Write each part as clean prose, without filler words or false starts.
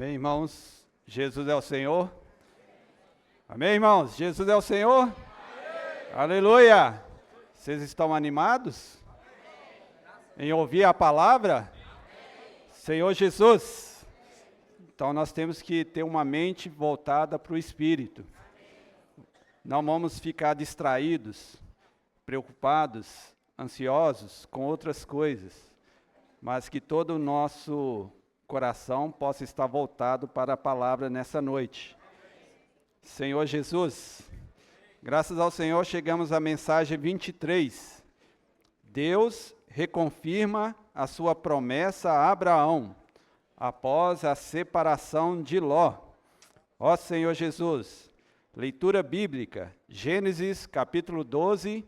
Amém, irmãos? Jesus é o Senhor? Amém, irmãos? Jesus é o Senhor? Amém. Aleluia! Vocês estão animados em ouvir a palavra? Amém. Senhor Jesus. Então nós temos que ter uma mente voltada para o Espírito. Não vamos ficar distraídos, preocupados, ansiosos com outras coisas, mas que todo o nosso coração possa estar voltado para a palavra nessa noite. Senhor Jesus, graças ao Senhor chegamos à mensagem 23. Deus reconfirma a sua promessa a Abraão, após a separação de Ló. Ó Senhor Jesus, leitura bíblica, Gênesis capítulo 12,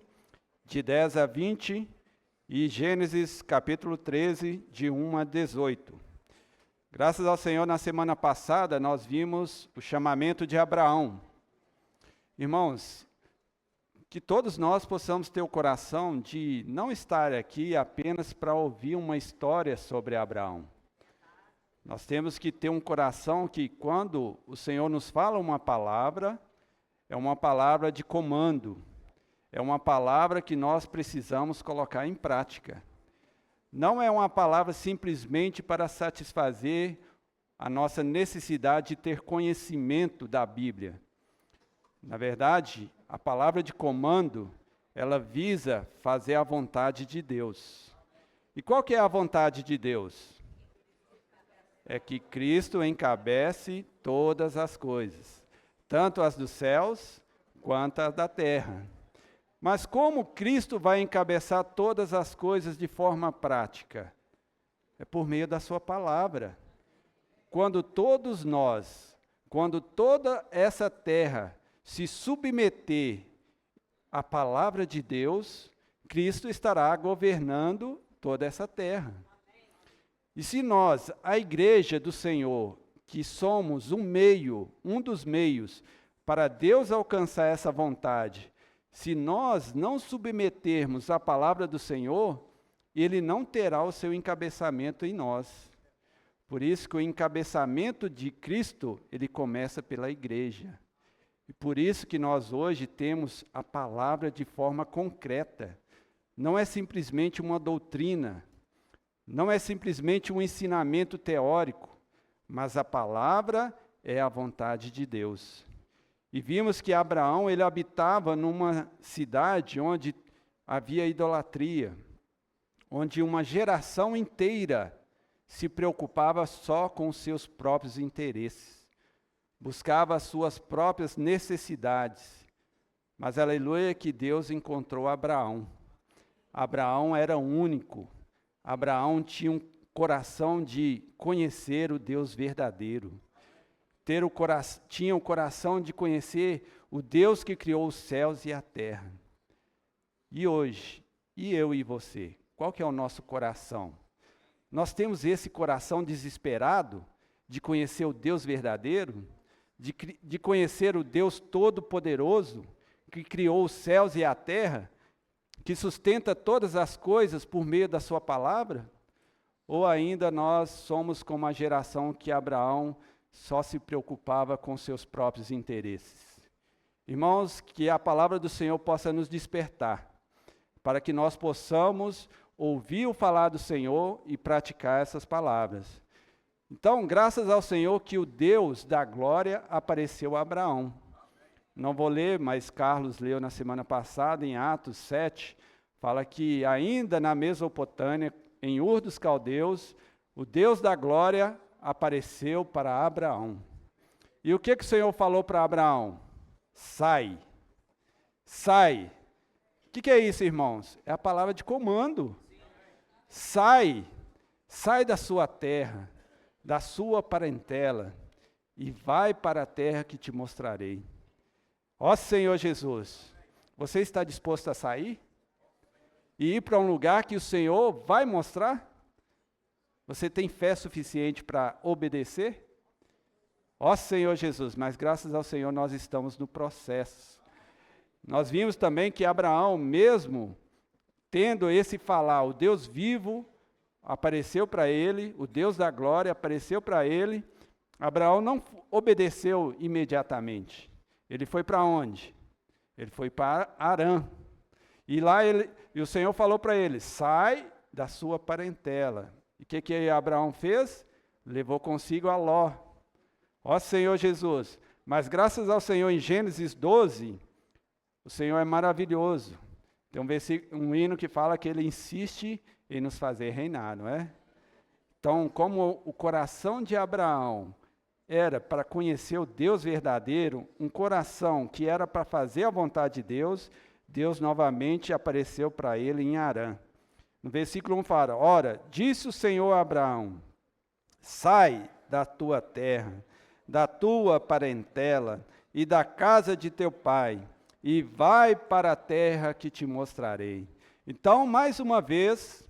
de 10 a 20, e Gênesis capítulo 13, de 1 a 18. Graças ao Senhor, na semana passada, nós vimos o chamamento de Abraão. Irmãos, que todos nós possamos ter o coração de não estar aqui apenas para ouvir uma história sobre Abraão. Nós temos que ter um coração que, quando o Senhor nos fala uma palavra, é uma palavra de comando, é uma palavra que nós precisamos colocar em prática. Não é uma palavra simplesmente para satisfazer a nossa necessidade de ter conhecimento da Bíblia. Na verdade, a palavra de comando, ela visa fazer a vontade de Deus. E qual que é a vontade de Deus? É que Cristo encabece todas as coisas, tanto as dos céus quanto as da terra. Mas como Cristo vai encabeçar todas as coisas de forma prática? É por meio da sua palavra. Quando todos nós, quando toda essa terra se submeter à palavra de Deus, Cristo estará governando toda essa terra. E se nós, a igreja do Senhor, que somos um dos meios para Deus alcançar essa vontade, se nós não submetermos a palavra do Senhor, Ele não terá o seu encabeçamento em nós. Por isso que o encabeçamento de Cristo, ele começa pela igreja. E por isso que nós hoje temos a palavra de forma concreta. Não é simplesmente uma doutrina, não é simplesmente um ensinamento teórico, mas a palavra é a vontade de Deus. E vimos que Abraão, ele habitava numa cidade onde havia idolatria, onde uma geração inteira se preocupava só com os seus próprios interesses, buscava as suas próprias necessidades. Mas aleluia que Deus encontrou Abraão. Abraão era único. Abraão tinha um coração de conhecer o Deus verdadeiro. Tinha o coração de conhecer o Deus que criou os céus e a terra. E hoje, e eu e você, qual que é o nosso coração? Nós temos esse coração desesperado de conhecer o Deus verdadeiro, de conhecer o Deus todo-poderoso, que criou os céus e a terra, que sustenta todas as coisas por meio da sua palavra? Ou ainda nós somos como a geração que Abraão só se preocupava com seus próprios interesses? Irmãos, que a palavra do Senhor possa nos despertar, para que nós possamos ouvir o falar do Senhor e praticar essas palavras. Então, graças ao Senhor que o Deus da glória apareceu a Abraão. Não vou ler, mas Carlos leu na semana passada, em Atos 7, fala que ainda na Mesopotâmia, em Ur dos Caldeus, o Deus da glória apareceu para Abraão. E o que o Senhor falou para Abraão? Sai. Sai. O que é isso, irmãos? É a palavra de comando. Sai. Sai da sua terra, da sua parentela, e vai para a terra que te mostrarei. Ó Senhor Jesus, você está disposto a sair? E ir para um lugar que o Senhor vai mostrar? Você tem fé suficiente para obedecer? Ó Senhor Jesus, mas graças ao Senhor nós estamos no processo. Nós vimos também que Abraão, mesmo tendo esse falar, o Deus vivo apareceu para ele, o Deus da glória apareceu para ele, Abraão não obedeceu imediatamente. Ele foi para onde? Ele foi para Harã. E lá o Senhor falou para ele, sai da sua parentela. E o que Abraão fez? Levou consigo a Ló. Ó Senhor Jesus, mas graças ao Senhor em Gênesis 12, o Senhor é maravilhoso. Tem um hino que fala que Ele insiste em nos fazer reinar, não é? Então, como o coração de Abraão era para conhecer o Deus verdadeiro, um coração que era para fazer a vontade de Deus, Deus novamente apareceu para ele em Harã. No versículo 1 fala, ora, disse o Senhor a Abraão, sai da tua terra, da tua parentela e da casa de teu pai, e vai para a terra que te mostrarei. Então, mais uma vez,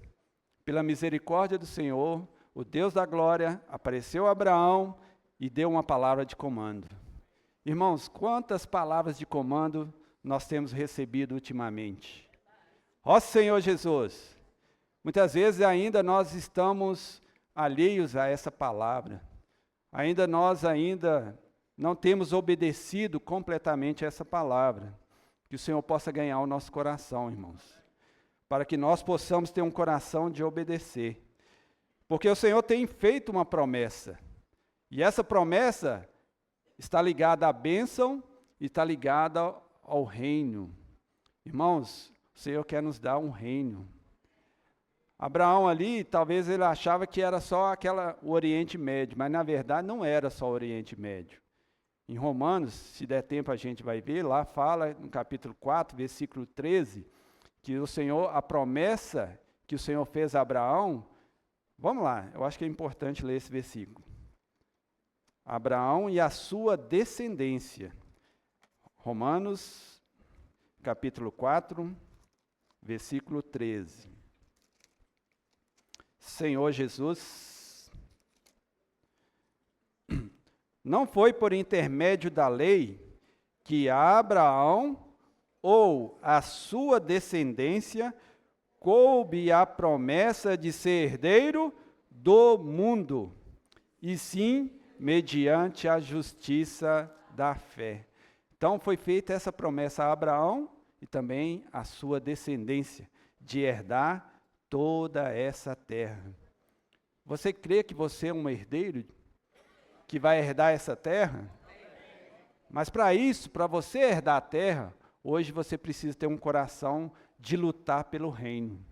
pela misericórdia do Senhor, o Deus da glória apareceu a Abraão e deu uma palavra de comando. Irmãos, quantas palavras de comando nós temos recebido ultimamente? Ó Senhor Jesus, muitas vezes ainda nós estamos alheios a essa palavra. Nós não temos obedecido completamente a essa palavra. Que o Senhor possa ganhar o nosso coração, irmãos. Para que nós possamos ter um coração de obedecer. Porque o Senhor tem feito uma promessa. E essa promessa está ligada à bênção e está ligada ao reino. Irmãos, o Senhor quer nos dar um reino. Abraão ali, talvez ele achava que era só o Oriente Médio, mas na verdade não era só o Oriente Médio. Em Romanos, se der tempo a gente vai ver, lá fala no capítulo 4, versículo 13, que a promessa que o Senhor fez a Abraão, vamos lá, eu acho que é importante ler esse versículo. Abraão e a sua descendência. Romanos, capítulo 4, versículo 13. Senhor Jesus, não foi por intermédio da lei que a Abraão ou a sua descendência coube a promessa de ser herdeiro do mundo, e sim mediante a justiça da fé. Então foi feita essa promessa a Abraão e também a sua descendência, de herdar toda essa terra. Você crê que você é um herdeiro que vai herdar essa terra? Mas para isso, para você herdar a terra, hoje você precisa ter um coração de lutar pelo reino.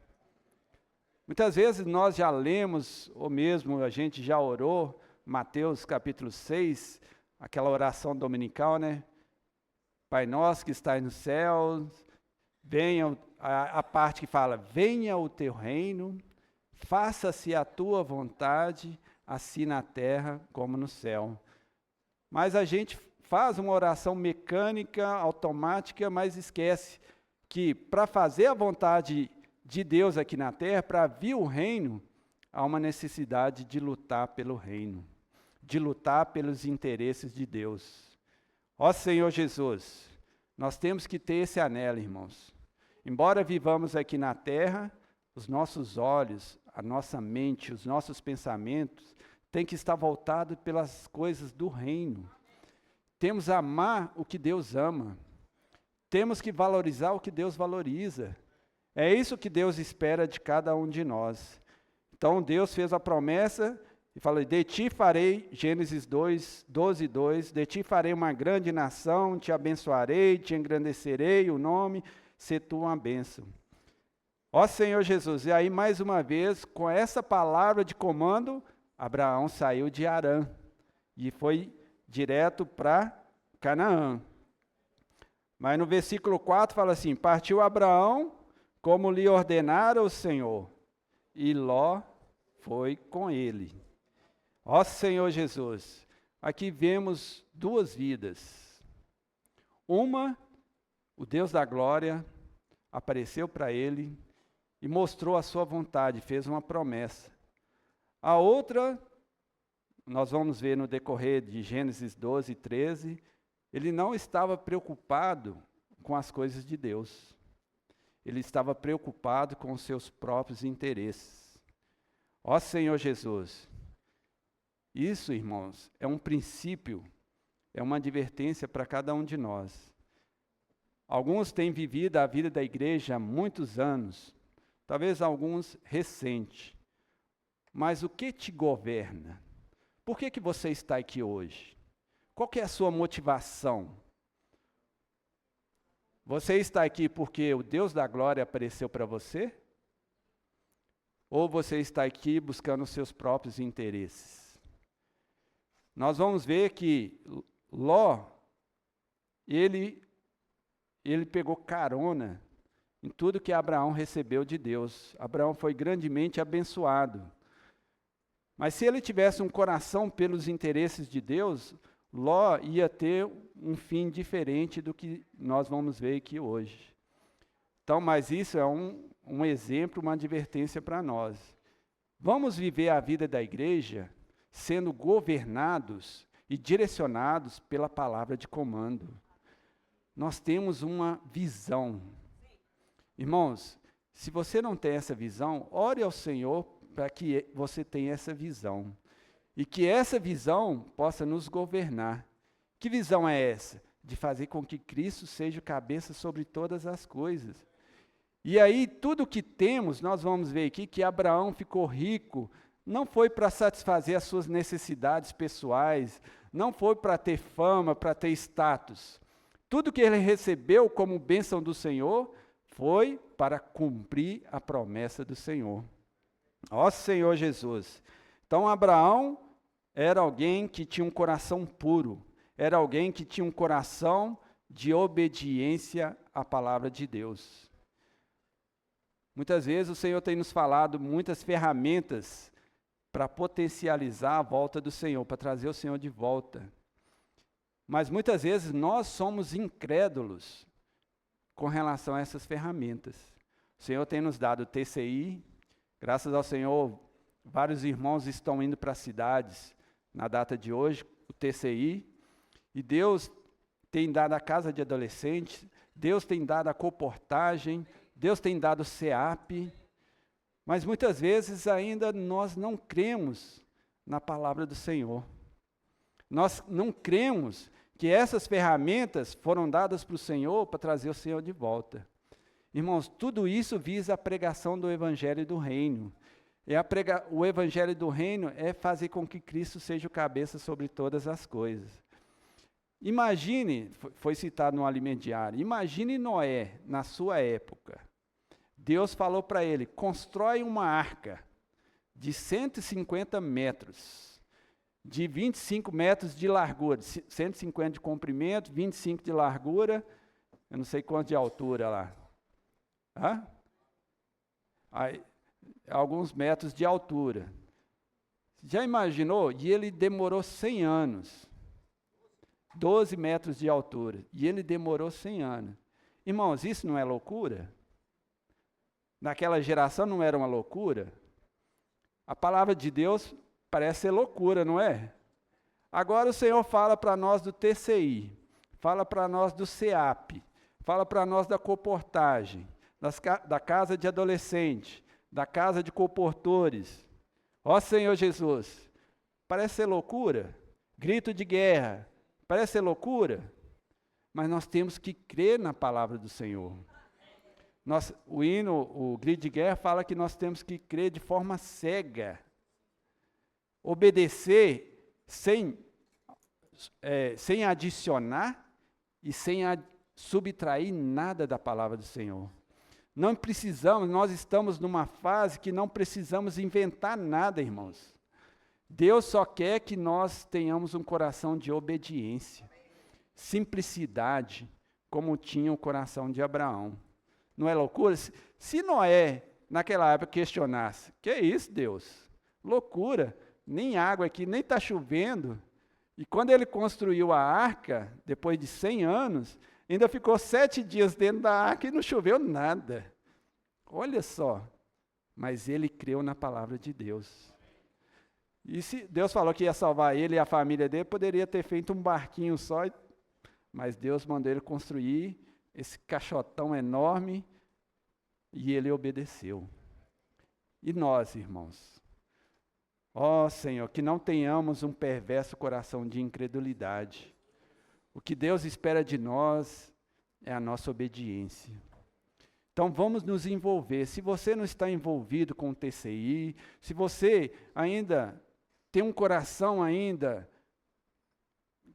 Muitas vezes nós já lemos, ou mesmo a gente já orou, Mateus capítulo 6, aquela oração dominical, né? Pai nosso que estás no céu, venha a parte que fala, venha o teu reino, faça-se a tua vontade, assim na terra como no céu. Mas a gente faz uma oração mecânica, automática, mas esquece que para fazer a vontade de Deus aqui na terra, para vir o reino, há uma necessidade de lutar pelo reino, de lutar pelos interesses de Deus. Ó Senhor Jesus, nós temos que ter esse anelo, irmãos. Embora vivamos aqui na terra, os nossos olhos, a nossa mente, os nossos pensamentos têm que estar voltados pelas coisas do reino. Temos que amar o que Deus ama. Temos que valorizar o que Deus valoriza. É isso que Deus espera de cada um de nós. Então Deus fez a promessa e falou, de ti farei, Gênesis 12, 2, de ti farei uma grande nação, te abençoarei, te engrandecerei o nome, se tu uma bênção. Ó Senhor Jesus, e aí mais uma vez, com essa palavra de comando, Abraão saiu de Harã e foi direto para Canaã. Mas no versículo 4 fala assim, partiu Abraão como lhe ordenara o Senhor, e Ló foi com ele. Ó Senhor Jesus, aqui vemos duas vidas. Uma, o Deus da glória apareceu para ele e mostrou a sua vontade, fez uma promessa. A outra, nós vamos ver no decorrer de Gênesis 12, 13, ele não estava preocupado com as coisas de Deus. Ele estava preocupado com os seus próprios interesses. Ó Senhor Jesus, Isso, irmãos, é um princípio, é uma advertência para cada um de nós. Alguns têm vivido a vida da igreja há muitos anos, talvez alguns recente. Mas o que te governa? Por que você está aqui hoje? Qual que é a sua motivação? Você está aqui porque o Deus da glória apareceu para você? Ou você está aqui buscando os seus próprios interesses? Nós vamos ver que Ló, ele pegou carona em tudo que Abraão recebeu de Deus. Abraão foi grandemente abençoado. Mas se ele tivesse um coração pelos interesses de Deus, Ló ia ter um fim diferente do que nós vamos ver aqui hoje. Então, mas isso é um exemplo, uma advertência para nós. Vamos viver a vida da igreja sendo governados e direcionados pela palavra de comando. Nós temos uma visão. Irmãos, se você não tem essa visão, ore ao Senhor para que você tenha essa visão. E que essa visão possa nos governar. Que visão é essa? De fazer com que Cristo seja o cabeça sobre todas as coisas. E aí, tudo que temos, nós vamos ver aqui que Abraão ficou rico, não foi para satisfazer as suas necessidades pessoais, não foi para ter fama, para ter status. Tudo que ele recebeu como bênção do Senhor foi para cumprir a promessa do Senhor. Ó Senhor Jesus. Então Abraão era alguém que tinha um coração puro, era alguém que tinha um coração de obediência à palavra de Deus. Muitas vezes o Senhor tem nos falado muitas ferramentas para potencializar a volta do Senhor, para trazer o Senhor de volta. Mas muitas vezes nós somos incrédulos com relação a essas ferramentas. O Senhor tem nos dado TCI, graças ao Senhor, vários irmãos estão indo para as cidades na data de hoje, o TCI, e Deus tem dado a casa de adolescentes, Deus tem dado a coportagem, Deus tem dado o CEAP, mas muitas vezes ainda nós não cremos na palavra do Senhor. Nós não cremos que essas ferramentas foram dadas para o Senhor para trazer o Senhor de volta. Irmãos, tudo isso visa a pregação do Evangelho do Reino. O Evangelho do Reino é fazer com que Cristo seja o cabeça sobre todas as coisas. Imagine, foi citado no alimento diário, imagine Noé, na sua época. Deus falou para ele, constrói uma arca de 150 metros, de 25 metros de largura, 150 de comprimento, 25 de largura, eu não sei quanto de altura lá. Aí, alguns metros de altura. Já imaginou? E ele demorou 100 anos. 12 metros de altura. E ele demorou 100 anos. Irmãos, isso não é loucura? Naquela geração não era uma loucura? A palavra de Deus parece ser loucura, não é? Agora o Senhor fala para nós do TCI, fala para nós do CEAP, fala para nós da coportagem, da casa de adolescente, da casa de comportores. Ó Senhor Jesus, parece ser loucura? Grito de guerra, parece ser loucura? Mas nós temos que crer na palavra do Senhor. O grito de guerra fala que nós temos que crer de forma cega. Obedecer sem adicionar e sem subtrair nada da palavra do Senhor. Não precisamos, nós estamos numa fase que não precisamos inventar nada, irmãos. Deus só quer que nós tenhamos um coração de obediência, simplicidade, como tinha o coração de Abraão. Não é loucura? Se Noé, naquela época, questionasse, que é isso, Deus? Loucura, nem água aqui, nem está chovendo. E quando ele construiu a arca, depois de 100 anos, ainda ficou 7 dias dentro da arca e não choveu nada. Olha só, mas ele creu na palavra de Deus. E se Deus falou que ia salvar ele e a família dele, poderia ter feito um barquinho só, mas Deus mandou ele construir esse caixotão enorme e ele obedeceu. E nós, irmãos? Ó Senhor, que não tenhamos um perverso coração de incredulidade. O que Deus espera de nós é a nossa obediência. Então vamos nos envolver. Se você não está envolvido com o TCI, se você ainda tem um coração ainda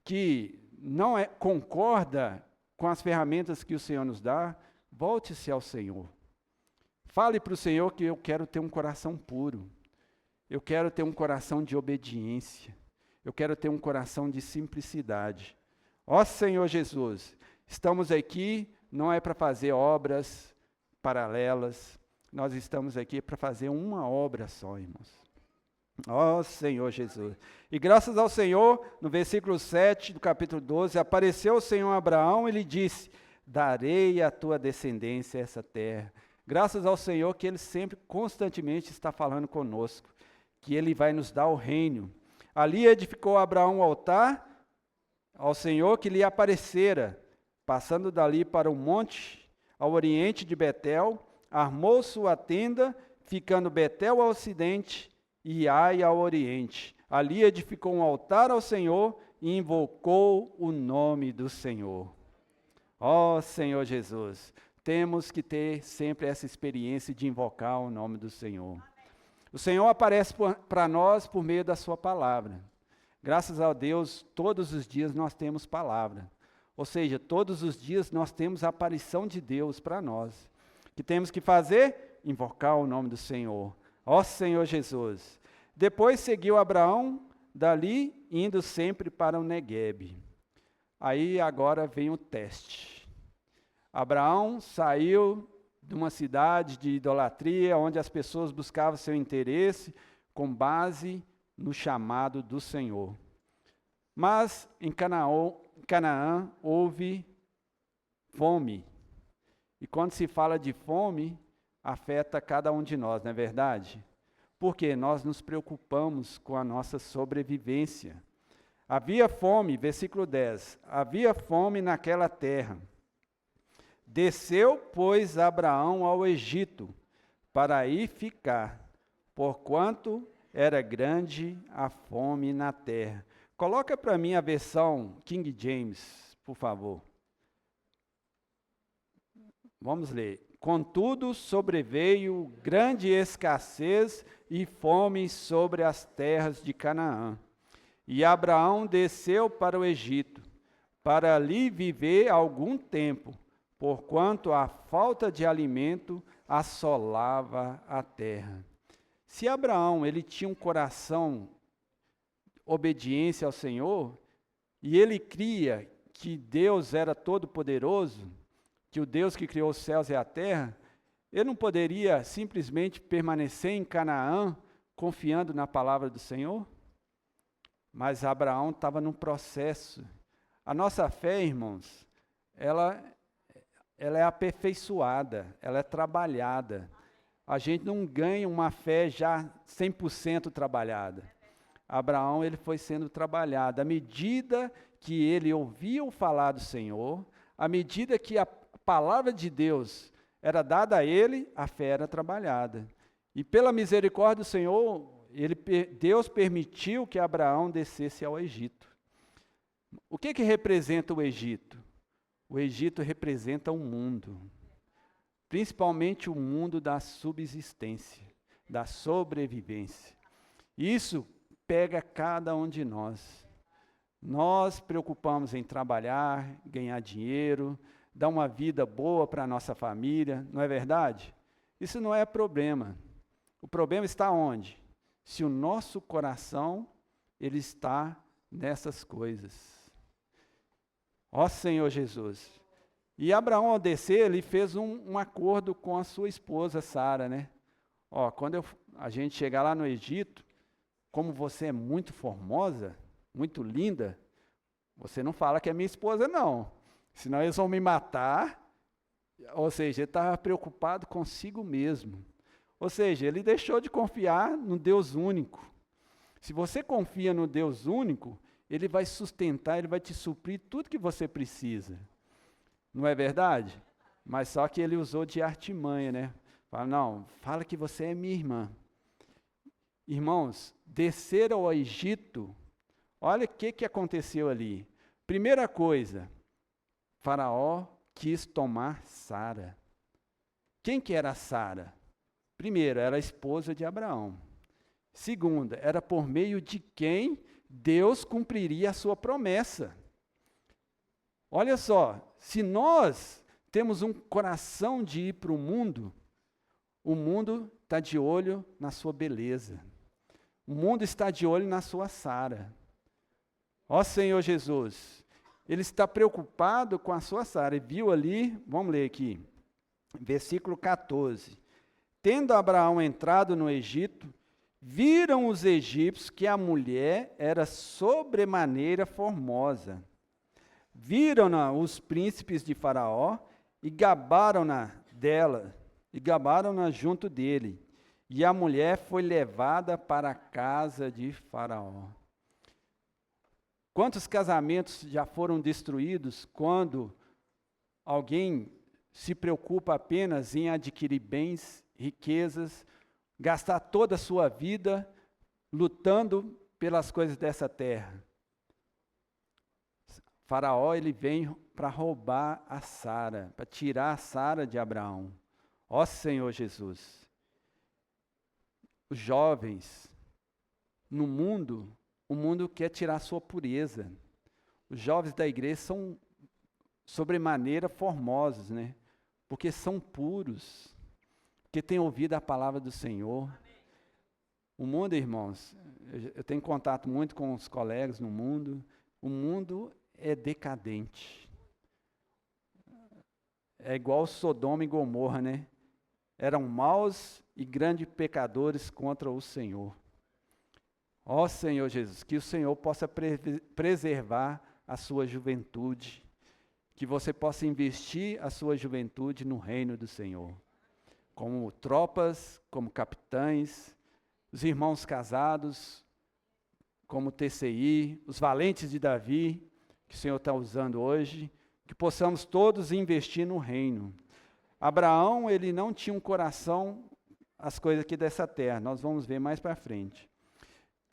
que não concorda com as ferramentas que o Senhor nos dá, volte-se ao Senhor. Fale para o Senhor que eu quero ter um coração puro. Eu quero ter um coração de obediência. Eu quero ter um coração de simplicidade. Ó Senhor Jesus, estamos aqui não é para fazer obras paralelas, nós estamos aqui para fazer uma obra só, irmãos. Ó Senhor Jesus. E graças ao Senhor, no versículo 7 do capítulo 12, apareceu o Senhor a Abraão e lhe disse: darei à tua descendência essa terra. Graças ao Senhor que Ele sempre, constantemente está falando conosco, que Ele vai nos dar o reino. Ali edificou Abraão um altar ao Senhor que lhe aparecera, passando dali para o monte, ao oriente de Betel, armou sua tenda, ficando Betel ao ocidente e Ai ao oriente. Ali edificou um altar ao Senhor e invocou o nome do Senhor. Ó Senhor Jesus, temos que ter sempre essa experiência de invocar o nome do Senhor. O Senhor aparece para nós por meio da sua palavra. Graças a Deus, todos os dias nós temos palavra. Ou seja, todos os dias nós temos a aparição de Deus para nós. O que temos que fazer? Invocar o nome do Senhor. Ó Senhor Jesus. Depois seguiu Abraão dali, indo sempre para o Neguebe. Aí agora vem o teste. Abraão saiu de uma cidade de idolatria, onde as pessoas buscavam seu interesse com base no chamado do Senhor. Mas em Canaã houve fome. E quando se fala de fome, afeta cada um de nós, não é verdade? Porque nós nos preocupamos com a nossa sobrevivência. Havia fome, versículo 10, havia fome naquela terra. Desceu, pois, Abraão ao Egito, para aí ficar, porquanto era grande a fome na terra. Coloca para mim a versão King James, por favor. Vamos ler. Contudo, sobreveio grande escassez e fome sobre as terras de Canaã. E Abraão desceu para o Egito, para ali viver algum tempo, porquanto a falta de alimento assolava a terra. Se Abraão ele tinha um coração obediência ao Senhor, e ele cria que Deus era todo-poderoso, que o Deus que criou os céus e a terra, ele não poderia simplesmente permanecer em Canaã, confiando na palavra do Senhor? Mas Abraão estava num processo. A nossa fé, irmãos, ela é aperfeiçoada, ela é trabalhada. A gente não ganha uma fé já 100% trabalhada. Abraão ele foi sendo trabalhado. À medida que ele ouvia o falar do Senhor, à medida que a palavra de Deus era dada a ele, a fé era trabalhada. E pela misericórdia do Senhor, Deus permitiu que Abraão descesse ao Egito. O que representa o Egito? O Egito representa o mundo, principalmente o mundo da subsistência, da sobrevivência. Isso pega cada um de nós. Nós preocupamos em trabalhar, ganhar dinheiro, dar uma vida boa para a nossa família, não é verdade? Isso não é problema. O problema está onde? Se o nosso coração, ele está nessas coisas. Ó Senhor Jesus. E Abraão, ao descer, ele fez um acordo com a sua esposa, Sara, né? Ó, quando a gente chegar lá no Egito, como você é muito formosa, muito linda, você não fala que é minha esposa, não. Senão eles vão me matar. Ou seja, ele estava preocupado consigo mesmo. Ou seja, ele deixou de confiar no Deus único. Se você confia no Deus único, ele vai sustentar, ele vai te suprir tudo que você precisa. Não é verdade? Mas só que ele usou de artimanha, né? Fala, não, fala que você é minha irmã. Irmãos, descer ao Egito, olha o que aconteceu ali. Primeira coisa, Faraó quis tomar Sara. Quem que era Sara? Primeiro, era a esposa de Abraão. Segunda, era por meio de quem Deus cumpriria a sua promessa. Olha só, se nós temos um coração de ir para o mundo está de olho na sua beleza. O mundo está de olho na sua Sara. Ó Senhor Jesus, Ele está preocupado com a sua Sara. E viu ali, vamos ler aqui, versículo 14. Tendo Abraão entrado no Egito, viram os egípcios que a mulher era sobremaneira formosa. Viram-na os príncipes de Faraó e gabaram-na dela, e gabaram-na junto dele. E a mulher foi levada para a casa de Faraó. Quantos casamentos já foram destruídos quando alguém se preocupa apenas em adquirir bens, riquezas, gastar toda a sua vida lutando pelas coisas dessa terra? Faraó, ele vem para roubar a Sara, para tirar a Sara de Abraão. Ó Senhor Jesus, os jovens no mundo, o mundo quer tirar a sua pureza. Os jovens da igreja são sobremaneira formosos, né? Porque são puros, porque têm ouvido a palavra do Senhor. O mundo, irmãos, eu tenho contato muito com os colegas no mundo, o mundo é decadente. É igual Sodoma e Gomorra, né? Eram maus e grandes pecadores contra o Senhor. Ó Senhor Jesus, que o Senhor possa preservar a sua juventude, que você possa investir a sua juventude no reino do Senhor, como tropas, como capitães, os irmãos casados, como TCI, os valentes de Davi, que o Senhor está usando hoje, que possamos todos investir no reino. Abraão, ele não tinha um coração as coisas aqui dessa terra, nós vamos ver mais para frente.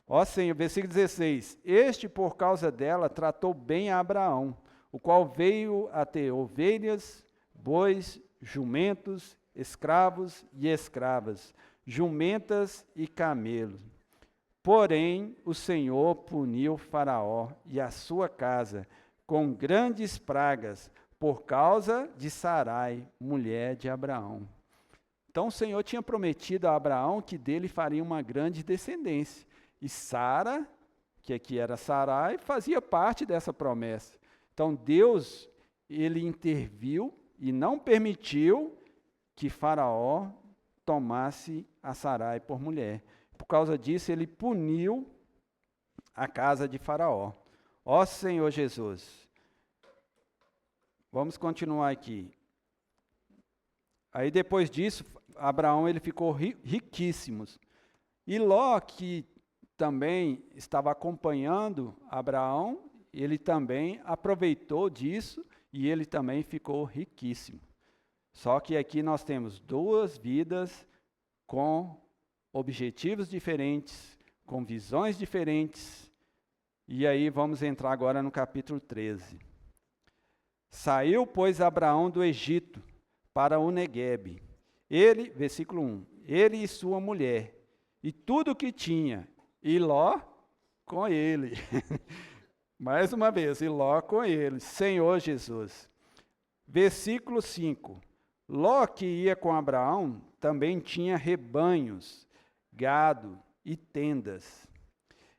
Ó Senhor, versículo 16, este por causa dela tratou bem a Abraão, o qual veio a ter ovelhas, bois, jumentos, escravos e escravas, jumentas e camelos. Porém, o Senhor puniu Faraó e a sua casa com grandes pragas, por causa de Sarai, mulher de Abraão. Então o Senhor tinha prometido a Abraão que dele faria uma grande descendência. E Sara, que aqui era Sarai, fazia parte dessa promessa. Então Deus, ele interviu e não permitiu que Faraó tomasse a Sarai por mulher. Por causa disso, ele puniu a casa de Faraó. Ó Senhor Jesus. Vamos continuar aqui. Aí depois disso, Abraão ele ficou riquíssimo. E Ló, que também estava acompanhando Abraão, ele também aproveitou disso e ele também ficou riquíssimo. Só que aqui nós temos duas vidas com objetivos diferentes, com visões diferentes. E aí vamos entrar agora no capítulo 13. Saiu, pois, Abraão do Egito para o Neguebe. Ele, versículo 1, ele e sua mulher, e tudo o que tinha, e Ló com ele. Mais uma vez, e Ló com ele, Senhor Jesus. Versículo 5, Ló que ia com Abraão também tinha rebanhos, gado e tendas.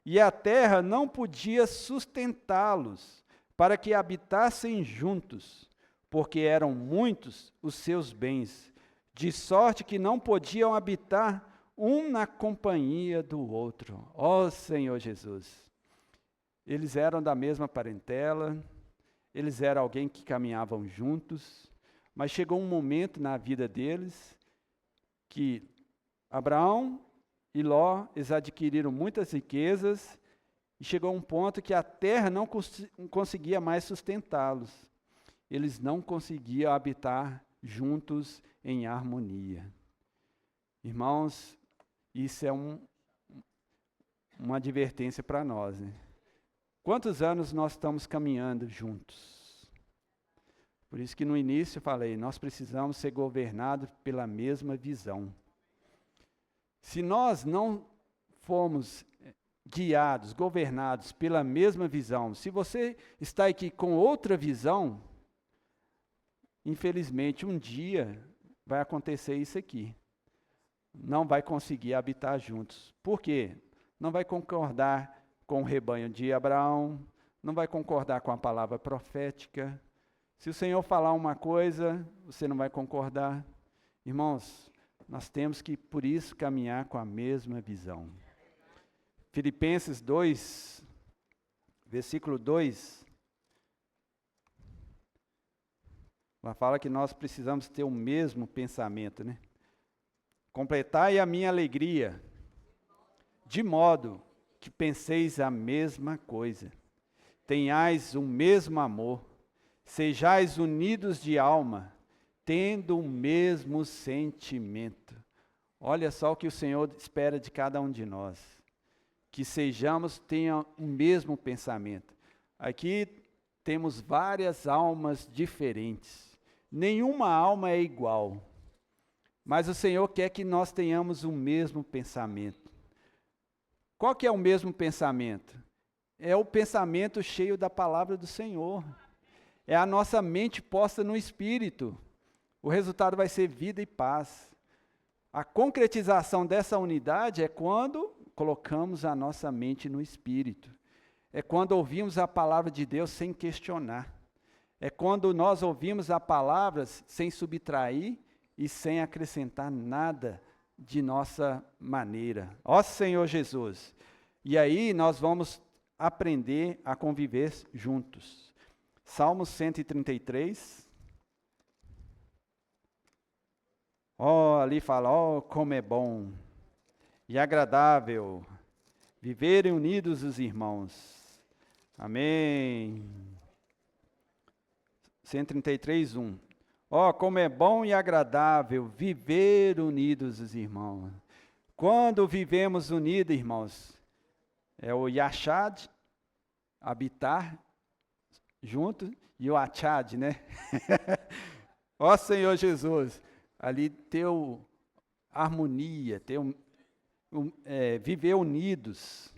E a terra não podia sustentá-los, para que habitassem juntos, porque eram muitos os seus bens, de sorte que não podiam habitar um na companhia do outro. Ó Senhor Jesus! Eles eram da mesma parentela, eles eram alguém que caminhavam juntos, mas chegou um momento na vida deles que Abraão e Ló, eles adquiriram muitas riquezas, e chegou um ponto que a terra não conseguia mais sustentá-los. Eles não conseguiam habitar juntos em harmonia. Irmãos, isso é uma advertência para nós, né? Quantos anos nós estamos caminhando juntos? Por isso que no início eu falei, nós precisamos ser governados pela mesma visão. Se nós não formos guiados, governados pela mesma visão, se você está aqui com outra visão, infelizmente um dia vai acontecer isso aqui. Não vai conseguir habitar juntos. Por quê? Não vai concordar com o rebanho de Abraão, não vai concordar com a palavra profética. Se o Senhor falar uma coisa, você não vai concordar. Irmãos, nós temos que, por isso, caminhar com a mesma visão. Filipenses 2, versículo 2, lá fala que nós precisamos ter o mesmo pensamento, né? Completai a minha alegria, de modo que penseis a mesma coisa, tenhais o mesmo amor, sejais unidos de alma, tendo o mesmo sentimento. Olha só o que o Senhor espera de cada um de nós, que tenham o mesmo pensamento. Aqui temos várias almas diferentes, nenhuma alma é igual, mas o Senhor quer que nós tenhamos o mesmo pensamento. Qual que é o mesmo pensamento? É o pensamento cheio da palavra do Senhor. É a nossa mente posta no Espírito. O resultado vai ser vida e paz. A concretização dessa unidade é quando colocamos a nossa mente no Espírito. É quando ouvimos a palavra de Deus sem questionar. É quando nós ouvimos a palavra sem subtrair e sem acrescentar nada de nossa maneira. Ó Senhor Jesus! E aí nós vamos aprender a conviver juntos. Salmo 133. Ali fala, como é bom e agradável viverem unidos os irmãos. Amém. 133, 1. Como é bom e agradável viver unidos os irmãos. Quando vivemos unidos, irmãos, é o Yachad, habitar junto, e o Achad, né? Ó Senhor Jesus, ali ter harmonia, viver unidos.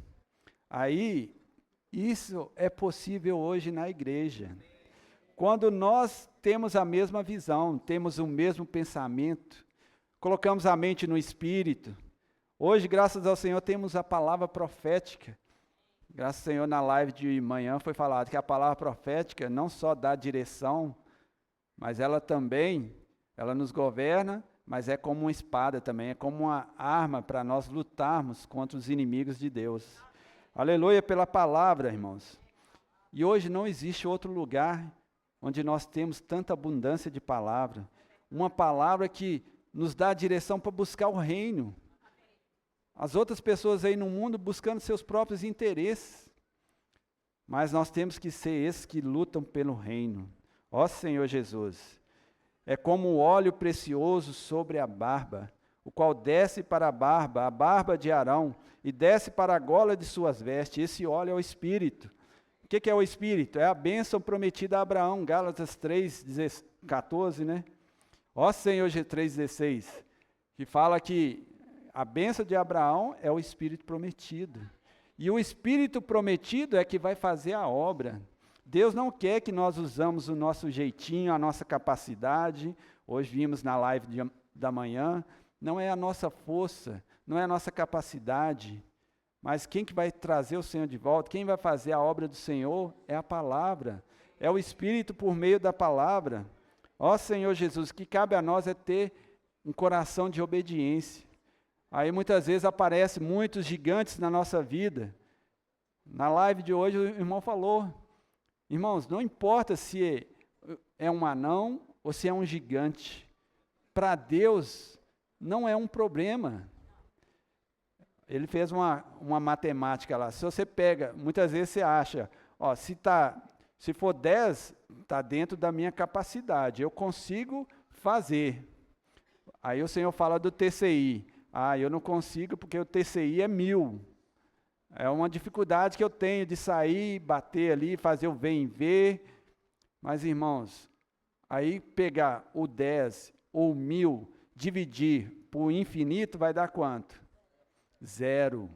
Aí, isso é possível hoje na igreja. Quando nós temos a mesma visão, temos o mesmo pensamento, colocamos a mente no Espírito. Hoje, graças ao Senhor, temos a palavra profética. Graças ao Senhor, na live de manhã foi falado que a palavra profética não só dá direção, mas ela nos governa, mas é como uma espada também, é como uma arma para nós lutarmos contra os inimigos de Deus. Aleluia pela palavra, irmãos. E hoje não existe outro lugar onde nós temos tanta abundância de palavra. Uma palavra que nos dá a direção para buscar o reino. As outras pessoas aí no mundo buscando seus próprios interesses. Mas nós temos que ser esses que lutam pelo reino. Ó Senhor Jesus, é como o óleo precioso sobre a barba, o qual desce para a barba de Arão, e desce para a gola de suas vestes. Esse óleo é o Espírito. O que é o Espírito? É a bênção prometida a Abraão, Gálatas 3:14, né? Ó Senhor, 3:16, que fala que a bênção de Abraão é o Espírito prometido. E o Espírito prometido é que vai fazer a obra. Deus não quer que nós usamos o nosso jeitinho, a nossa capacidade. Hoje vimos na live da manhã, não é a nossa força, não é a nossa capacidade. Mas quem que vai trazer o Senhor de volta, quem vai fazer a obra do Senhor é a palavra, é o Espírito por meio da palavra. Ó Senhor Jesus, o que cabe a nós é ter um coração de obediência. Aí muitas vezes aparecem muitos gigantes na nossa vida. Na live de hoje o irmão falou, irmãos, não importa se é um anão ou se é um gigante, para Deus não é um problema. Ele fez uma matemática lá. Se você pega, muitas vezes você acha, se for 10, está dentro da minha capacidade, eu consigo fazer. Aí o Senhor fala do TCI. Eu não consigo porque o TCI é 1000. É uma dificuldade que eu tenho de sair, bater ali, fazer o vem e ver. Mas, irmãos, aí pegar o 10 ou 1000, dividir por infinito, vai dar quanto? 0.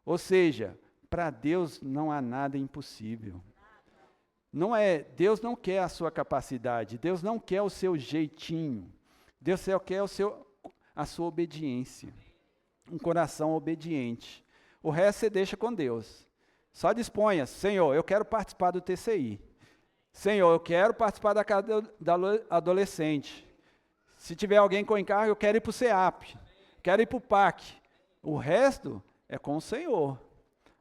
Ou seja, para Deus não há nada impossível. Deus não quer a sua capacidade, Deus não quer o seu jeitinho, Deus só quer a sua obediência, um coração obediente. O resto você deixa com Deus. Só disponha, Senhor, eu quero participar do TCI. Senhor, eu quero participar da casa da adolescente. Se tiver alguém com encargo, eu quero ir para o CEAP, quero ir para o PAC. O resto é com o Senhor.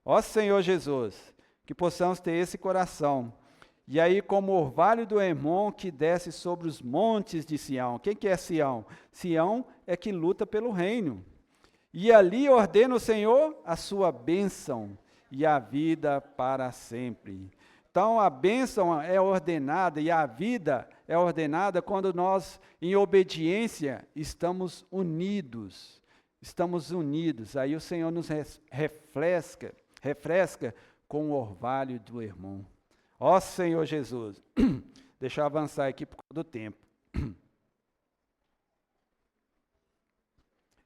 Ó Senhor Jesus, que possamos ter esse coração. E aí, como o orvalho do Hermon que desce sobre os montes de Sião. O que é Sião? Sião é que luta pelo reino. E ali ordena o Senhor a sua bênção e a vida para sempre. Então, a bênção é ordenada e a vida é ordenada quando nós, em obediência, estamos unidos. Estamos unidos. Aí o Senhor nos refresca com o orvalho do Hermon. Ó Senhor Jesus, deixa eu avançar aqui por causa do tempo.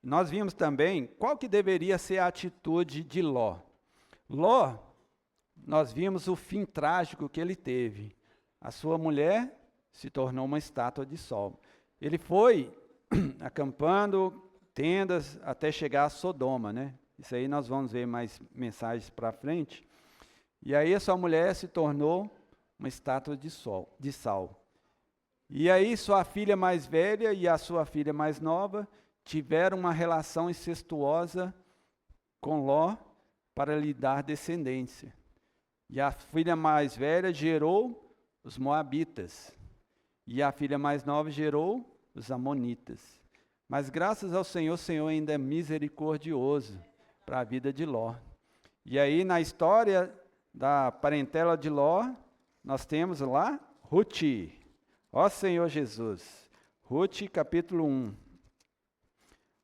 Nós vimos também qual que deveria ser a atitude de Ló. Ló, nós vimos o fim trágico que ele teve. A sua mulher se tornou uma estátua de sol. Ele foi acampando tendas até chegar a Sodoma, né? Isso aí nós vamos ver mais mensagens para frente. E aí a sua mulher se tornou uma estátua de sal. E aí sua filha mais velha e a sua filha mais nova tiveram uma relação incestuosa com Ló para lhe dar descendência. E a filha mais velha gerou os moabitas. E a filha mais nova gerou os amonitas. Mas graças ao Senhor, o Senhor ainda é misericordioso para a vida de Ló. E aí na história da parentela de Ló, nós temos lá Ruth. Ó Senhor Jesus. Ruth, capítulo 1.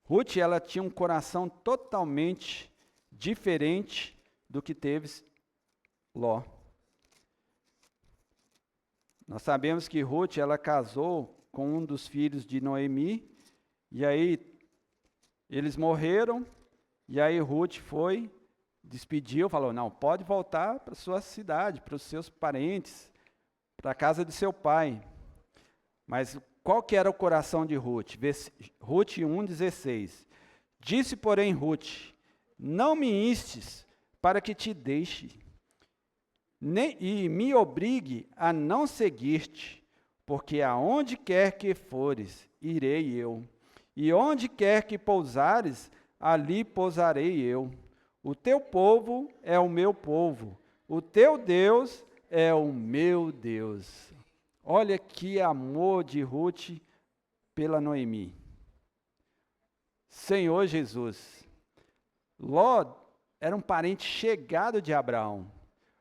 Ruth, ela tinha um coração totalmente diferente do que teve Ló. Nós sabemos que Ruth, ela casou com um dos filhos de Noemi, e aí eles morreram, e aí Ruth foi, despediu, falou, não, pode voltar para a sua cidade, para os seus parentes, para a casa de seu pai. Mas qual que era o coração de Ruth? Ruth 1,16. Disse, porém, Ruth, não me instes para que te deixe, e me obrigue a não seguir-te, porque aonde quer que fores, irei eu, e onde quer que pousares, ali pousarei eu. O teu povo é o meu povo, o teu Deus é o meu Deus. Olha que amor de Ruth pela Noemi. Senhor Jesus, Ló era um parente chegado de Abraão.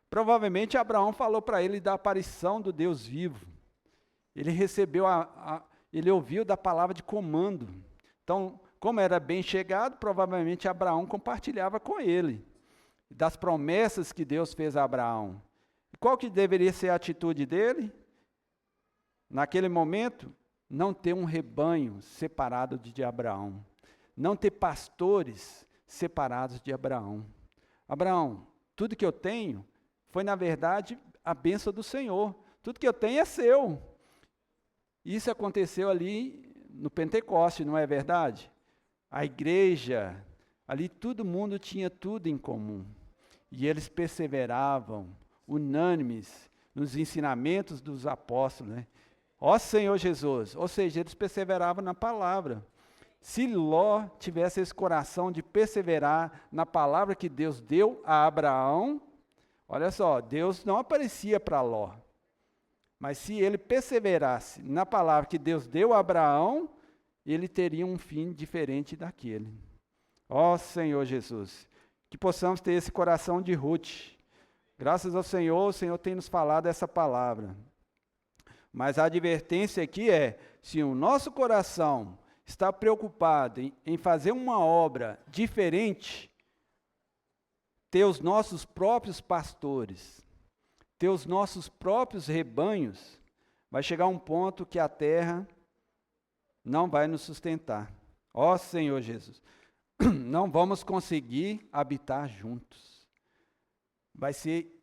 Provavelmente Abraão falou para ele da aparição do Deus vivo. Ele recebeu, ele ouviu da palavra de comando. Então, como era bem chegado, provavelmente Abraão compartilhava com ele das promessas que Deus fez a Abraão. Qual que deveria ser a atitude dele? Naquele momento, não ter um rebanho separado de Abraão. Não ter pastores separados de Abraão. Abraão, tudo que eu tenho foi, na verdade, a bênção do Senhor. Tudo que eu tenho é seu. Isso aconteceu ali no Pentecoste, não é verdade? A igreja, ali todo mundo tinha tudo em comum. E eles perseveravam, unânimes, nos ensinamentos dos apóstolos, né? Ó Senhor Jesus, ou seja, eles perseveravam na palavra. Se Ló tivesse esse coração de perseverar na palavra que Deus deu a Abraão, olha só, Deus não aparecia para Ló. Mas se ele perseverasse na palavra que Deus deu a Abraão, ele teria um fim diferente daquele. Ó Senhor Jesus, que possamos ter esse coração de Ruth. Graças ao Senhor, o Senhor tem nos falado essa palavra. Mas a advertência aqui é, se o nosso coração está preocupado em fazer uma obra diferente, ter os nossos próprios pastores, ter os nossos próprios rebanhos, vai chegar um ponto que a terra não vai nos sustentar. Ó Senhor Jesus, não vamos conseguir habitar juntos. Vai ser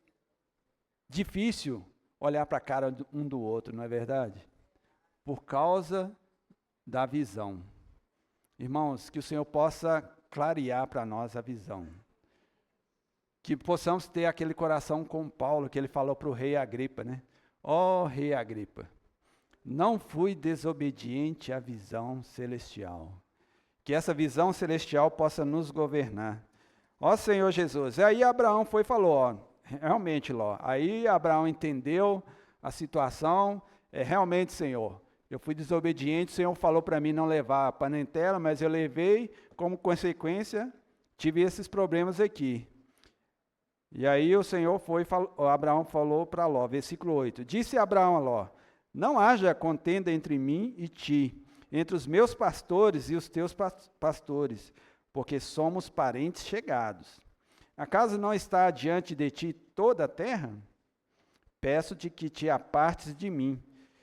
difícil olhar para a cara um do outro, não é verdade? Por causa da visão. Irmãos, que o Senhor possa clarear para nós a visão. Que possamos ter aquele coração com Paulo, que ele falou para o rei Agripa, né? Ó rei Agripa, não fui desobediente à visão celestial. Que essa visão celestial possa nos governar. Ó Senhor Jesus. E aí Abraão foi e falou, ó, realmente, Ló. Aí Abraão entendeu a situação. Realmente, Senhor, eu fui desobediente, o Senhor falou para mim não levar a panentela, mas eu levei, como consequência, tive esses problemas aqui. E aí o Senhor Abraão falou para Ló, versículo 8, disse Abraão a Ló, não haja contenda entre mim e ti, entre os meus pastores e os teus pastores, porque somos parentes chegados. Acaso não está diante de ti toda a terra? Peço-te que te apartes de mim.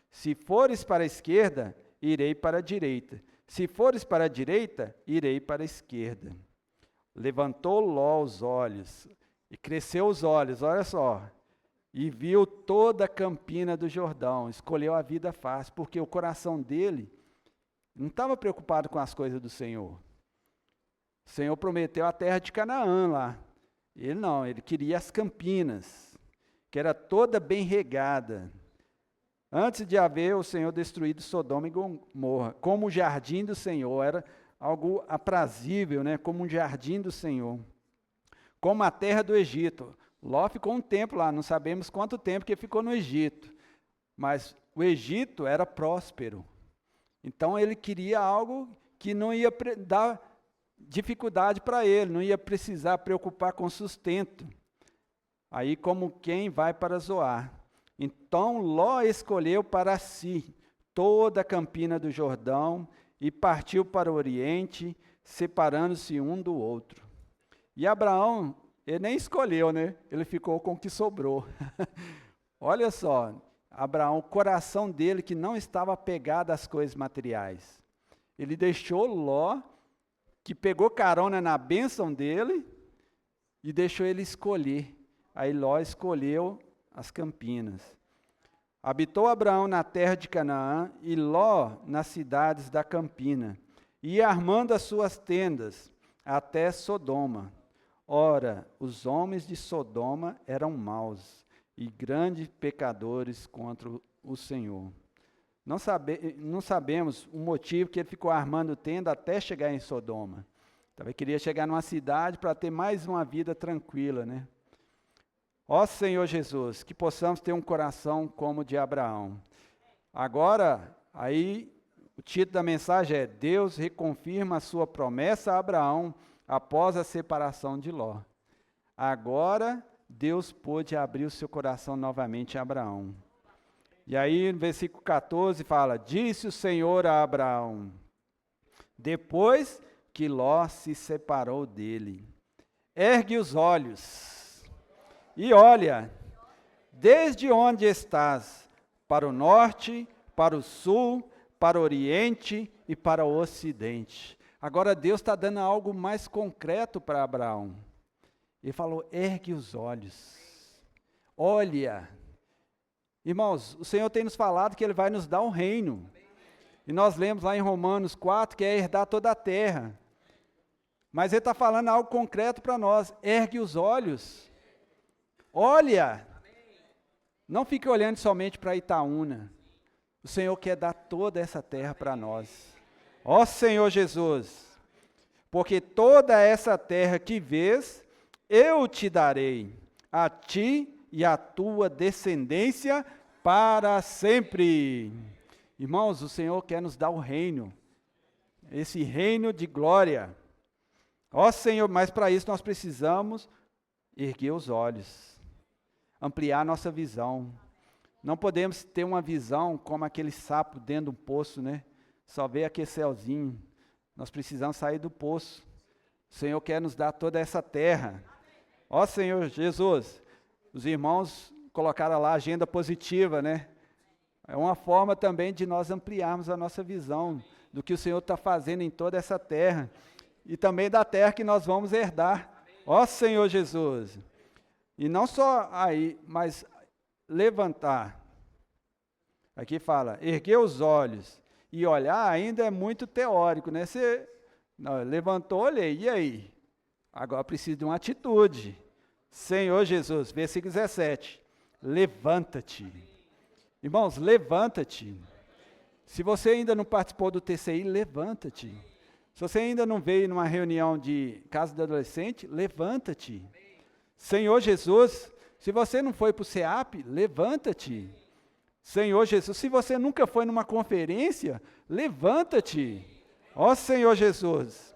Se fores para a esquerda, irei para a direita. Se fores para a direita, irei para a esquerda. Levantou Ló os olhos, e cresceu os olhos, olha só, e viu toda a campina do Jordão, escolheu a vida fácil, porque o coração dele não estava preocupado com as coisas do Senhor. O Senhor prometeu a terra de Canaã lá. Ele não, ele queria as campinas, que era toda bem regada. Antes de haver o Senhor destruído Sodoma e Gomorra, como o jardim do Senhor, era algo aprazível, né? Como um jardim do Senhor. Como a terra do Egito. Ló ficou um tempo lá, não sabemos quanto tempo que ficou no Egito. Mas o Egito era próspero. Então ele queria algo que não ia dar dificuldade para ele, não ia precisar preocupar com sustento. Aí como quem vai para Zoar. Então Ló escolheu para si toda a campina do Jordão e partiu para o Oriente, separando-se um do outro. E Abraão, ele nem escolheu, né? Ele ficou com o que sobrou. Olha só, Abraão, o coração dele que não estava apegado às coisas materiais. Ele deixou Ló, que pegou carona na bênção dele, e deixou ele escolher. Aí Ló escolheu as campinas. Habitou Abraão na terra de Canaã, e Ló nas cidades da campina, e armando as suas tendas até Sodoma. Ora, os homens de Sodoma eram maus e grandes pecadores contra o Senhor. Não sabemos o motivo que ele ficou armando tenda até chegar em Sodoma. Talvez queria chegar numa cidade para ter mais uma vida tranquila, né? Ó Senhor Jesus, que possamos ter um coração como o de Abraão. Agora, aí, o título da mensagem é Deus reconfirma a sua promessa a Abraão após a separação de Ló. Agora, Deus pôde abrir o seu coração novamente a Abraão. E aí, no versículo 14, fala, disse o Senhor a Abraão, depois que Ló se separou dele, ergue os olhos e olha, desde onde estás, para o norte, para o sul, para o oriente e para o ocidente. Agora Deus está dando algo mais concreto para Abraão. Ele falou, ergue os olhos, olha. Irmãos, o Senhor tem nos falado que Ele vai nos dar um reino. E nós lemos lá em Romanos 4 que é herdar toda a terra. Mas Ele está falando algo concreto para nós, ergue os olhos, olha. Não fique olhando somente para Itaúna. O Senhor quer dar toda essa terra para nós. Ó Senhor Jesus, porque toda essa terra que vês, eu te darei, a ti e a tua descendência para sempre. Irmãos, o Senhor quer nos dar o reino, esse reino de glória. Ó Senhor, mas para isso nós precisamos erguer os olhos, ampliar nossa visão. Não podemos ter uma visão como aquele sapo dentro do poço, né? Só vê aquele céuzinho. Nós precisamos sair do poço. O Senhor quer nos dar toda essa terra. Ó Senhor Jesus, os irmãos colocaram lá a agenda positiva, né? É uma forma também de nós ampliarmos a nossa visão do que o Senhor está fazendo em toda essa terra e também da terra que nós vamos herdar. Ó Senhor Jesus! E não só aí, mas levantar. Aqui fala, erguer os olhos e olhar ainda é muito teórico, né? Você levantou, olhei, e aí? Agora precisa de uma atitude. Senhor Jesus, versículo 17, levanta-te. Irmãos, levanta-te. Se você ainda não participou do TCI, levanta-te. Se você ainda não veio numa reunião de casa do adolescente, levanta-te. Senhor Jesus, se você não foi para o CEAP, levanta-te. Senhor Jesus, se você nunca foi numa conferência, levanta-te. Ó Senhor Jesus,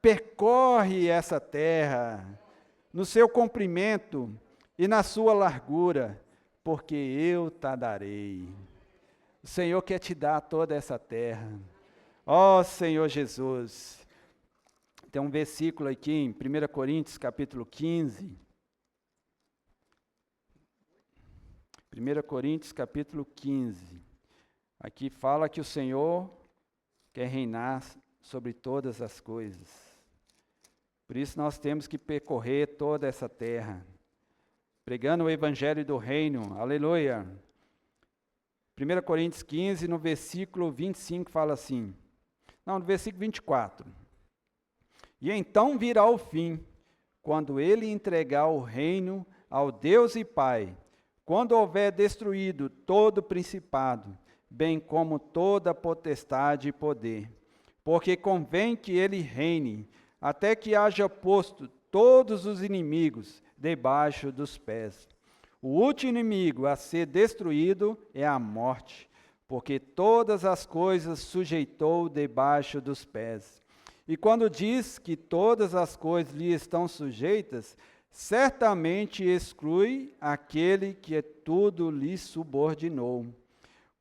percorre essa terra no seu comprimento e na sua largura, porque eu te darei. O Senhor quer te dar toda essa terra. Ó Senhor Jesus. Tem um versículo aqui em 1 Coríntios capítulo 15. 1 Coríntios capítulo 15. Aqui fala que o Senhor quer reinar sobre todas as coisas. Por isso nós temos que percorrer toda essa terra, pregando o evangelho do reino. Aleluia. 1 Coríntios 15, no versículo 25, fala assim. Não, no versículo 24. E então virá o fim, quando ele entregar o reino ao Deus e Pai, quando houver destruído todo principado, bem como toda potestade e poder. Porque convém que ele reine, até que haja posto todos os inimigos debaixo dos pés. O último inimigo a ser destruído é a morte, porque todas as coisas sujeitou debaixo dos pés. E quando diz que todas as coisas lhe estão sujeitas, certamente exclui aquele que tudo lhe subordinou.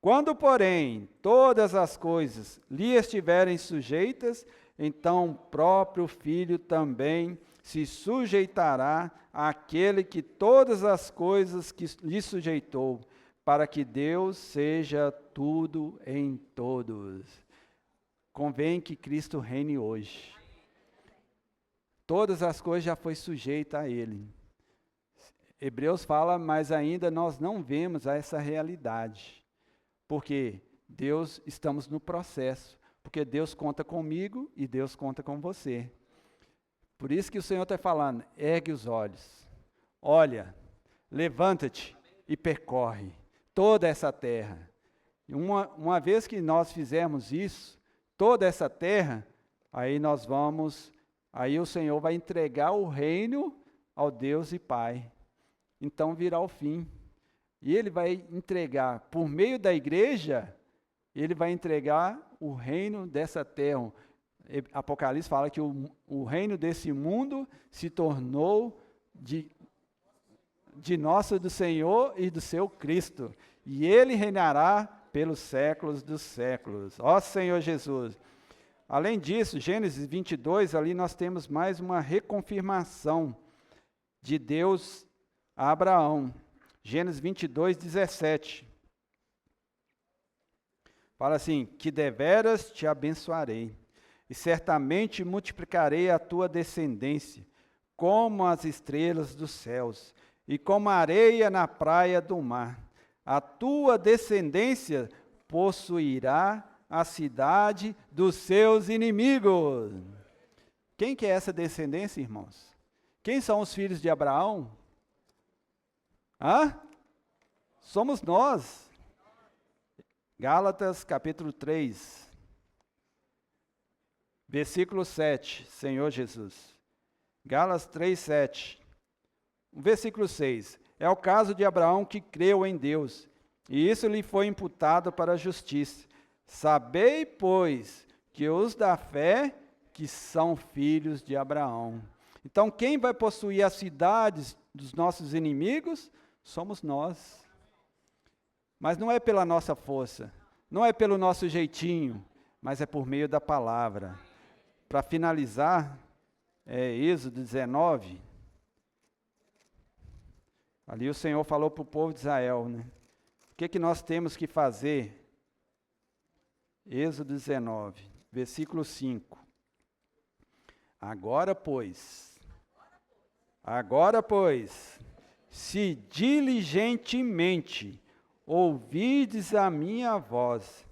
Quando, porém, todas as coisas lhe estiverem sujeitas, então o próprio Filho também se sujeitará àquele que todas as coisas que lhe sujeitou, para que Deus seja tudo em todos. Convém que Cristo reine hoje. Todas as coisas já foi sujeita a Ele. Hebreus fala, mas ainda nós não vemos essa realidade. Porque Deus, estamos no processo. Porque Deus conta comigo e Deus conta com você. Por isso que o Senhor está falando, ergue os olhos, olha, levanta-te e percorre toda essa terra. E uma vez que nós fizermos isso, toda essa terra, aí o Senhor vai entregar o reino ao Deus e Pai. Então virá o fim. E Ele vai entregar, por meio da igreja, Ele vai entregar o reino dessa terra. Apocalipse fala que o reino desse mundo se tornou de nosso, do Senhor e do seu Cristo. E Ele reinará pelos séculos dos séculos. Ó Senhor Jesus! Além disso, Gênesis 22, ali nós temos mais uma reconfirmação de Deus a Abraão. Gênesis 22, 17. Fala assim, que deveras te abençoarei, e certamente multiplicarei a tua descendência, como as estrelas dos céus, e como a areia na praia do mar. A tua descendência possuirá a cidade dos seus inimigos. Quem que é essa descendência, irmãos? Quem são os filhos de Abraão? Somos nós. Gálatas capítulo 3, versículo 7, Senhor Jesus. Gálatas 3, 7. Versículo 6. É o caso de Abraão que creu em Deus, e isso lhe foi imputado para a justiça. Sabei, pois, que os da fé que são filhos de Abraão. Então, quem vai possuir as cidades dos nossos inimigos? Somos nós. Mas não é pela nossa força, não é pelo nosso jeitinho, mas é por meio da palavra. Para finalizar, Êxodo 19, Ali o Senhor falou para o povo de Israel, né? O que nós temos que fazer? Êxodo 19, versículo 5. Agora, pois, se diligentemente ouvides a minha voz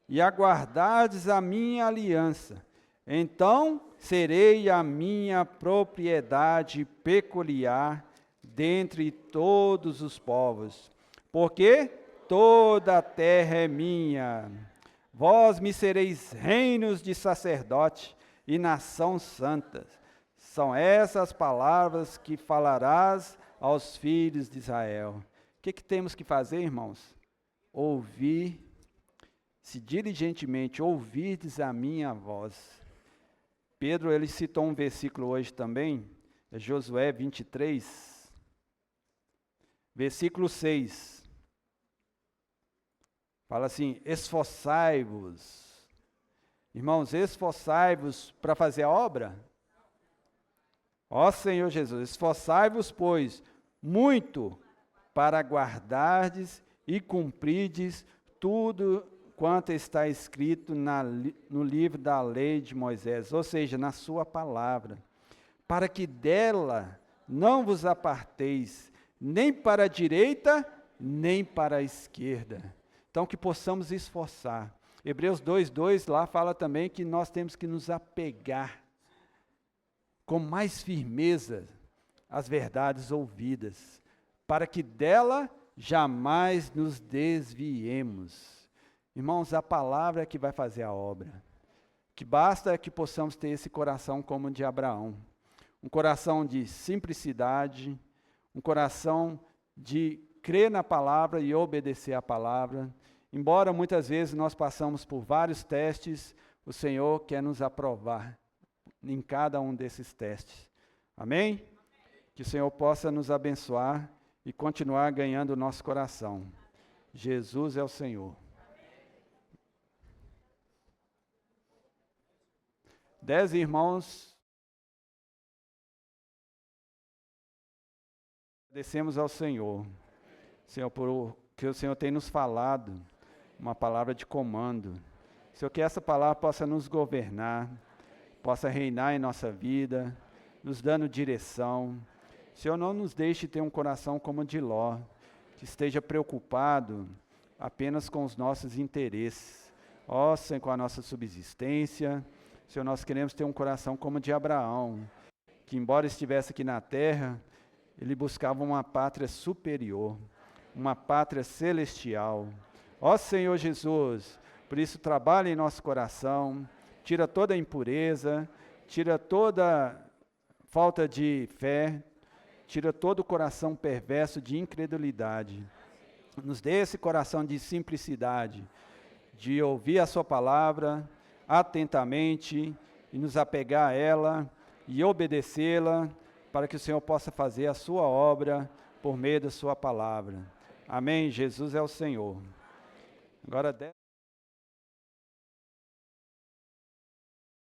e aguardardes a minha aliança, então serei a minha propriedade peculiar dentre todos os povos, porque toda a terra é minha. Vós me sereis reinos de sacerdote e nação santa. São essas palavras que falarás aos filhos de Israel. O que temos que fazer, irmãos? Ouvir, se diligentemente ouvirdes a minha voz. Pedro, ele citou um versículo hoje também, é Josué 23, versículo 6. Fala assim, esforçai-vos. Irmãos, esforçai-vos para fazer a obra? Ó Senhor Jesus, esforçai-vos, pois, muito para guardardes e cumprirdes tudo quanto está escrito no livro da lei de Moisés, ou seja, na sua palavra, para que dela não vos aparteis, nem para a direita, nem para a esquerda. Então, que possamos esforçar. Hebreus 2:2 lá fala também que nós temos que nos apegar com mais firmeza às verdades ouvidas, para que dela jamais nos desviemos. Irmãos, a palavra é que vai fazer a obra. Que basta que possamos ter esse coração como o de Abraão. Um coração de simplicidade, um coração de crer na palavra e obedecer à palavra. Embora muitas vezes nós passamos por vários testes, o Senhor quer nos aprovar em cada um desses testes. Amém? Que o Senhor possa nos abençoar e continuar ganhando o nosso coração. Jesus é o Senhor. 10 irmãos, agradecemos ao Senhor, Senhor, por que o Senhor tem nos falado, uma palavra de comando. Senhor, que essa palavra possa nos governar, possa reinar em nossa vida, nos dando direção. Senhor, não nos deixe ter um coração como o de Ló, que esteja preocupado apenas com os nossos interesses. Ó, Senhor, com a nossa subsistência. Senhor, nós queremos ter um coração como o de Abraão, que embora estivesse aqui na terra, ele buscava uma pátria superior, uma pátria celestial. Ó Senhor Jesus, por isso trabalha em nosso coração, tira toda a impureza, tira toda falta de fé, tira todo o coração perverso de incredulidade. Nos dê esse coração de simplicidade, de ouvir a sua palavra atentamente e nos apegar a ela e obedecê-la, para que o Senhor possa fazer a sua obra por meio da sua palavra. Amém? Jesus é o Senhor. Agora